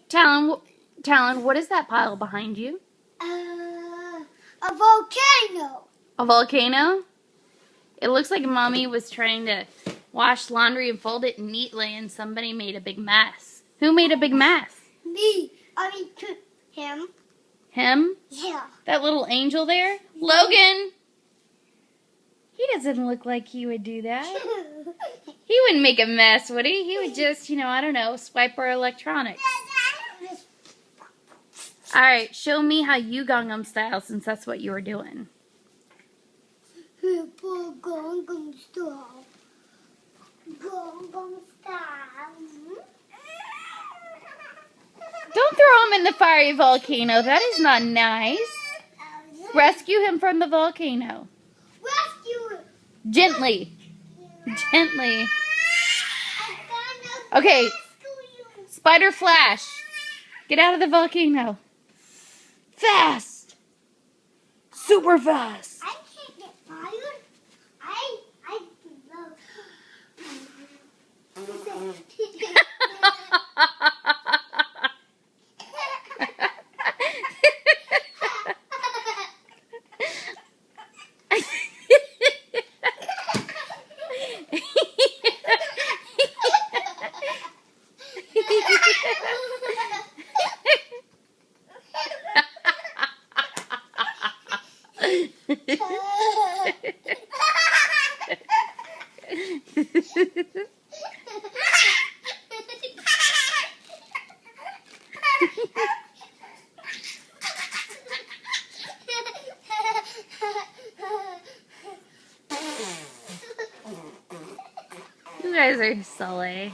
Talon, what is that pile behind you? A volcano. A volcano? It looks like Mommy was trying to wash laundry and fold it neatly, and somebody made a big mess. Who made a big mess? Me. Him. Him? Yeah. That little angel there? Logan! He doesn't look like he would do that. He wouldn't make a mess, would he? He would just, I don't know, swipe our electronics. Alright, show me how you Gangnam Style, since that's what you were doing. Gangnam Style. Gangnam Style. Don't throw him in the fiery volcano. That is not nice. Rescue him from the volcano. Rescue him. Gently. Gently. Okay. Spider Flash. Get out of the volcano. Fast. Super fast. I can't get fired. I love. You guys are silly.